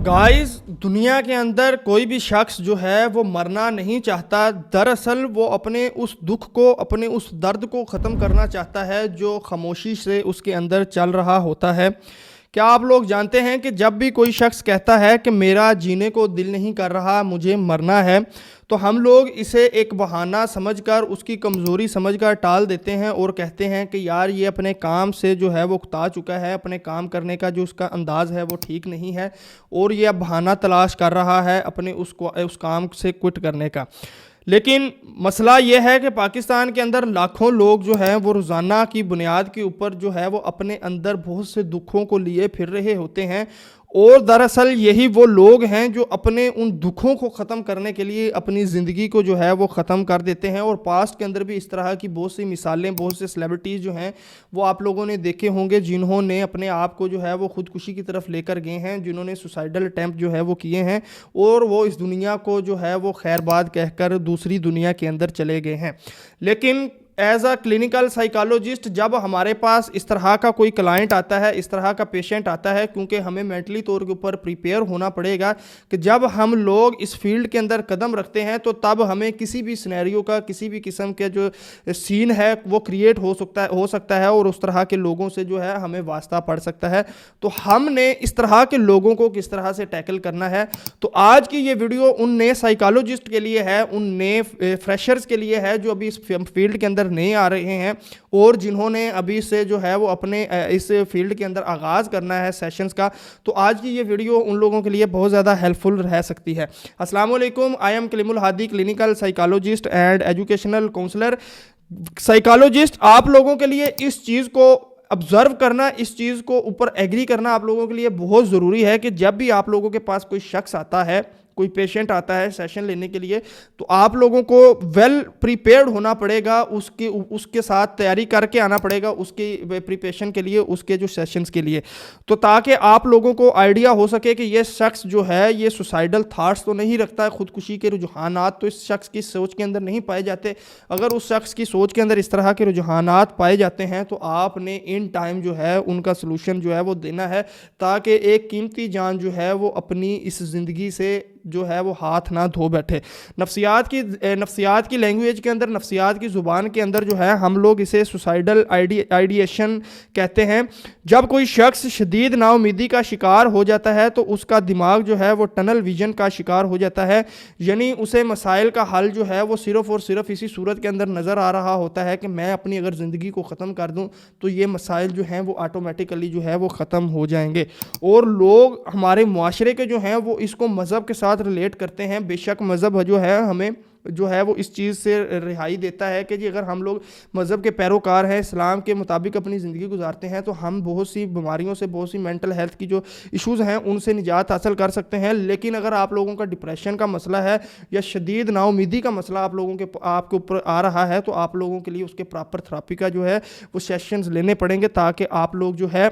Guys, दुनिया के अंदर कोई भी शख्स जो है वो मरना नहीं चाहता। दरअसल वो अपने उस दुख को, अपने उस दर्द को ख़त्म करना चाहता है जो खामोशी से उसके अंदर चल रहा होता है। क्या आप लोग जानते हैं कि जब भी कोई शख्स कहता है कि मेरा जीने को दिल नहीं कर रहा, मुझे मरना है, तो हम लोग इसे एक बहाना समझकर, उसकी कमज़ोरी समझकर टाल देते हैं और कहते हैं कि यार ये अपने काम से जो है वो उकता चुका है, अपने काम करने का जो उसका अंदाज़ है वो ठीक नहीं है और ये अब बहाना तलाश कर रहा है अपने उस काम से क्विट करने का। लेकिन मसला ये है कि पाकिस्तान के अंदर लाखों लोग जो हैं वो रोज़ाना की बुनियाद के ऊपर जो है वो अपने अंदर बहुत से दुखों को लिए फिर रहे होते हैं और दरअसल यही वो लोग हैं जो अपने उन दुखों को ख़त्म करने के लिए अपनी ज़िंदगी को जो है वो ख़त्म कर देते हैं। और पास्ट के अंदर भी इस तरह की बहुत सी मिसालें, बहुत से सेलिब्रिटीज़ जो हैं वो आप लोगों ने देखे होंगे जिन्होंने अपने आप को जो है वो ख़ुदकुशी की तरफ लेकर गए हैं, जिन्होंने सुसाइडल अटैम्प्ट जो है वो किए हैं और वो इस दुनिया को जो है वो खैरबाद कहकर दूसरी दुनिया के अंदर चले गए हैं। लेकिन एज अ क्लिनिकल साइकोलॉजिस्ट जब हमारे पास इस तरह का कोई क्लाइंट आता है, इस तरह का पेशेंट आता है, क्योंकि हमें मेंटली तौर के ऊपर प्रिपेयर होना पड़ेगा कि जब हम लोग इस फील्ड के अंदर कदम रखते हैं तो तब हमें किसी भी सिनेरियो का, किसी भी किस्म के जो सीन है वो क्रिएट हो सकता है और उस तरह के लोगों से जो है हमें वास्ता पड़ सकता है। तो हमने इस तरह के लोगों को किस तरह से टैकल करना है, तो आज की ये वीडियो उन नए साइकोलॉजिस्ट के लिए है, उन नए फ्रेशर्स के लिए है जो अभी इस फील्ड के अंदर नहीं आ रहे हैं और जिन्होंने अभी से जो है वो अपने इस फील्ड के अंदर आगाज़ करना है सेशंस का। तो आज की ये वीडियो उन लोगों के लिए बहुत ज़्यादा हेल्पफुल रह सकती है। अस्सलाम वालेकुम, I am Kaleemul Hadi, clinical psychologist and educational counsellor. Psychologist आप लोगों के लिए इस चीज़ को ऑब्जर्व करना, इस चीज़ को ऊपर एग्री करना आप लोगों के लिए बहुत ज़रूरी है कि जब भी आप लोगों के पास कोई शख्स आता है, कोई पेशेंट आता है सेशन लेने के लिए, तो आप लोगों को वेल प्रिपेयर्ड होना पड़ेगा, उसके साथ तैयारी करके आना पड़ेगा उसकी प्रिपरेशन के लिए, उसके जो सेशंस के लिए, तो ताकि आप लोगों को आइडिया हो सके कि ये शख्स जो है ये सुसाइडल थाट्स तो नहीं रखता है, खुदकुशी के रुझानात तो इस शख्स की सोच के अंदर नहीं पाए जाते। अगर उस शख्स की सोच के अंदर इस तरह के रुझानात पाए जाते हैं तो आपने इन टाइम जो है उनका सलूशन जो है वो देना है, ताकि एक कीमती जान जो है वो अपनी इस ज़िंदगी से जो है वो हाथ ना धो बैठे। नफ्सियात की लैंग्वेज के अंदर, नफ्सियात की ज़ुबान के अंदर जो है हम लोग इसे सुसाइडल आइडिएशन कहते हैं। जब कोई शख्स शदीद नाउमीदी का शिकार हो जाता है तो उसका दिमाग जो है वो टनल विजन का शिकार हो जाता है, यानी उसे मसाइल का हल जो है वो सिर्फ़ और सिर्फ इसी सूरत के अंदर नज़र आ रहा होता है कि मैं अपनी अगर ज़िंदगी को ख़त्म कर दूँ तो ये मसाइल जो हैं वो ऑटोमेटिकली जो है वो ख़त्म हो जाएंगे। और लोग हमारे मुआशरे के जो हैं वो इसको मज़हब के साथ रिलेट करते हैं। बेशक मज़हब जो है हमें जो है वो इस चीज़ से रिहाई देता है कि जी अगर हम लोग मज़हब के पैरोकार हैं, इस्लाम के मुताबिक अपनी ज़िंदगी गुजारते हैं तो हम बहुत सी बीमारियों से, बहुत सी मेंटल हेल्थ की जो इश्यूज़ हैं उनसे निजात हासिल कर सकते हैं। लेकिन अगर आप लोगों का डिप्रेशन का मसला है या शदीद नाउमीदी का मसला आपके ऊपर आ रहा है तो आप लोगों के लिए उसके प्रॉपर थेरेपी का जो है वो सेशंस लेने पड़ेंगे ताकि आप लोग जो है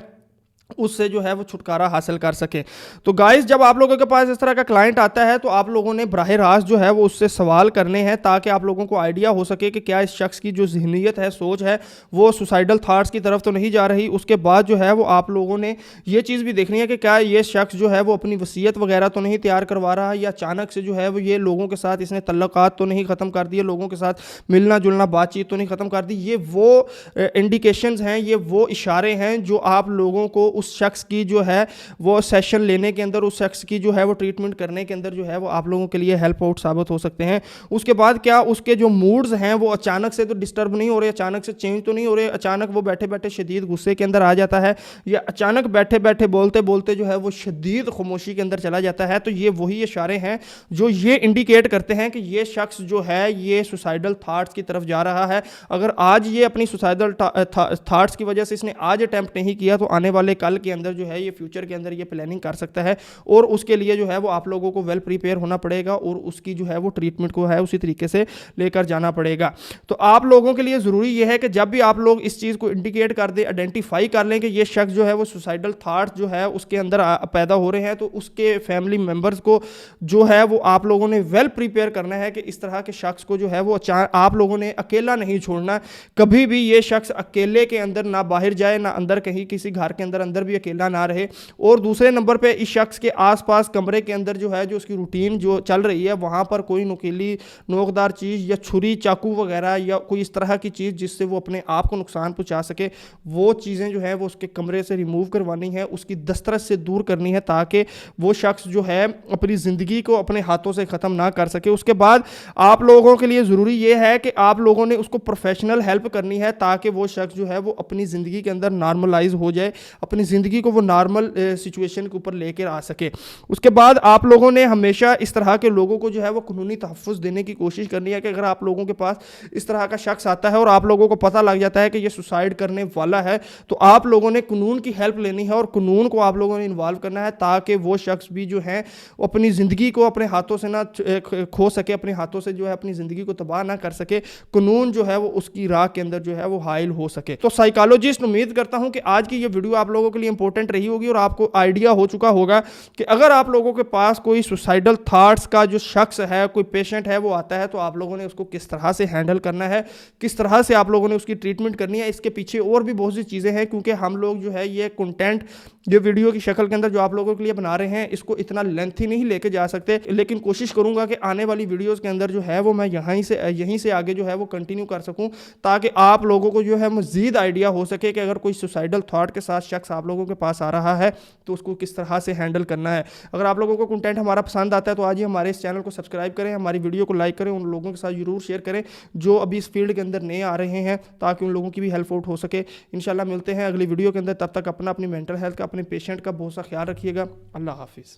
उससे जो है वो छुटकारा हासिल कर सके। तो गाइस, जब आप लोगों के पास इस तरह का क्लाइंट आता है तो आप लोगों ने बराह रास्त जो है वो उससे सवाल करने हैं ताकि आप लोगों को आइडिया हो सके कि क्या इस शख्स की जो ज़हनीत है, सोच है, वो सुसाइडल थाट्स की तरफ तो नहीं जा रही। उसके बाद जो है वो आप लोगों ने ये चीज़ भी देखनी है कि क्या ये शख्स जो है वो अपनी वसीयत वगैरह तो नहीं तैयार करवा रहा है या अचानक से जो है वो ये लोगों के साथ इसने तल्लुकात तो नहीं ख़त्म कर दिए, लोगों के साथ मिलना जुलना बातचीत तो नहीं ख़त्म कर दी। ये वो इंडिकेशंस हैं, ये वो इशारे हैं जो आप लोगों को उस शख्स की जो है वो सेशन लेने के अंदर, उस शख्स की जो है वो ट्रीटमेंट करने के अंदर जो है वो आप लोगों के लिए हेल्प आउट साबित हो सकते हैं। उसके बाद क्या उसके जो मूड्स हैं वो अचानक से तो डिस्टर्ब नहीं हो रहे, अचानक से चेंज तो नहीं हो रहे, अचानक वो बैठे बैठे शदीद गुस्से के अंदर आ जाता है या अचानक बैठे बैठे बोलते बोलते जो है वो शदीद खामोशी के अंदर चला जाता है। तो ये वही इशारे हैं जो ये इंडिकेट करते हैं कि ये शख्स जो है ये सुसाइडल थाट्स की तरफ जा रहा है। अगर आज ये अपनी सुसाइडल थाट्स की वजह से इसने आज अटैम्प्ट नहीं किया तो आने वाले कल के अंदर जो है ये फ्यूचर के अंदर ये प्लानिंग कर सकता है और उसके लिए जो है वो आप लोगों को वेल प्रिपेयर होना पड़ेगा और उसकी जो है वो ट्रीटमेंट को है उसी तरीके से लेकर जाना पड़ेगा। तो आप लोगों के लिए ज़रूरी ये है कि जब भी आप लोग इस चीज़ को इंडिकेट कर दें, आइडेंटिफाई कर लें कि ये शख्स जो है वो सुसाइडल थाट्स जो है उसके अंदर पैदा हो रहे हैं, तो उसके फैमिली मेम्बर्स को जो है वो आप लोगों ने वेल प्रिपेयर करना है कि इस तरह के शख्स को जो है वो आप लोगों ने अकेला नहीं छोड़ना। कभी भी ये शख्स अकेले के अंदर ना बाहर जाए, ना अंदर कहीं किसी घर के अंदर اندر بھی اکیلا نہ رہے. اور دوسرے نمبر پہ اس شخص کے آس پاس کمرے کے اندر جو ہے جو اس کی روٹین جو چل رہی ہے وہاں پر کوئی نوکیلی نوکدار چیز یا چھری چاقو وغیرہ یا کوئی اس طرح کی چیز جس سے وہ اپنے آپ کو نقصان پہنچا سکے وہ چیزیں جو ہے وہ اس کے کمرے سے ریموو کروانی ہے, اس کی دسترس سے دور کرنی ہے تاکہ وہ شخص جو ہے اپنی زندگی کو اپنے ہاتھوں سے ختم نہ کر سکے. اس کے بعد آپ لوگوں کے لیے ضروری یہ ہے کہ آپ لوگوں نے اس کو پروفیشنل ہیلپ کرنی ہے تاکہ وہ شخص جو ہے وہ اپنی زندگی کے اندر نارملائز ہو جائے, اپنی زندگی کو وہ نارمل سچویشن کے اوپر لے کر آ سکے. اس کے بعد آپ لوگوں نے ہمیشہ اس طرح کے لوگوں کو جو ہے وہ قانونی تحفظ دینے کی کوشش کرنی ہے کہ اگر آپ لوگوں کے پاس اس طرح کا شخص آتا ہے اور آپ لوگوں کو پتہ لگ جاتا ہے کہ یہ سوسائڈ کرنے والا ہے تو آپ لوگوں نے قانون کی ہیلپ لینی ہے اور قانون کو آپ لوگوں نے انوالو کرنا ہے تاکہ وہ شخص بھی جو ہے اپنی زندگی کو اپنے ہاتھوں سے نہ کھو سکے, اپنے ہاتھوں سے جو ہے اپنی زندگی کو تباہ نہ کر سکے, قانون جو ہے وہ اس کی راہ کے اندر جو ہے وہ حائل ہو سکے. تو سائیکالوجسٹ امید کرتا ہوں کہ آج کی یہ ویڈیو آپ لوگوں کے لیے امپورٹنٹ رہی ہوگی اور آپ کو آئیڈیا ہو چکا ہوگا کہ اگر آپ لوگوں کے پاس کوئی سوسائڈل تھاٹس کا جو شخص ہے, کوئی پیشنٹ ہے وہ آتا ہے تو آپ لوگوں نے اس کو کس طرح سے ہینڈل کرنا ہے, کس طرح سے آپ لوگوں نے اس کی ٹریٹمنٹ کرنی ہے. اس کے پیچھے اور بھی بہت سی چیزیں ہیں کیونکہ ہم لوگ جو ہے یہ کنٹینٹ یہ ویڈیو کی شکل کے اندر جو آپ لوگوں کے لیے بنا رہے ہیں اس کو اتنا لینتھی نہیں لے کے جا سکتے, لیکن کوشش کروں گا کہ آنے والی ویڈیوز کے اندر جو ہے وہ میں یہیں سے آگے جو ہے وہ کنٹینیو کر سکوں تاکہ آپ لوگوں کو جو ہے مزید آئیڈیا ہو سکے کہ اگر کوئی سوسائڈل تھاٹ کے ساتھ شخص آپ لوگوں کے پاس آ رہا ہے تو اس کو کس طرح سے ہینڈل کرنا ہے. اگر آپ لوگوں کو کنٹینٹ ہمارا پسند آتا ہے تو آج ہی ہمارے اس چینل کو سبسکرائب کریں, ہماری ویڈیو کو لائک کریں, ان لوگوں کے ساتھ ضرور شیئر کریں جو ابھی اس فیلڈ کے اندر نئے آ رہے ہیں تاکہ ان لوگوں کی بھی ہیلپ آؤٹ ہو سکے. انشاءاللہ ملتے ہیں اگلی ویڈیو کے اندر, تب تک اپنی مینٹل ہیلتھ کا, اپنے پیشنٹ کا بہت سا خیال رکھیے گا. اللہ حافظ.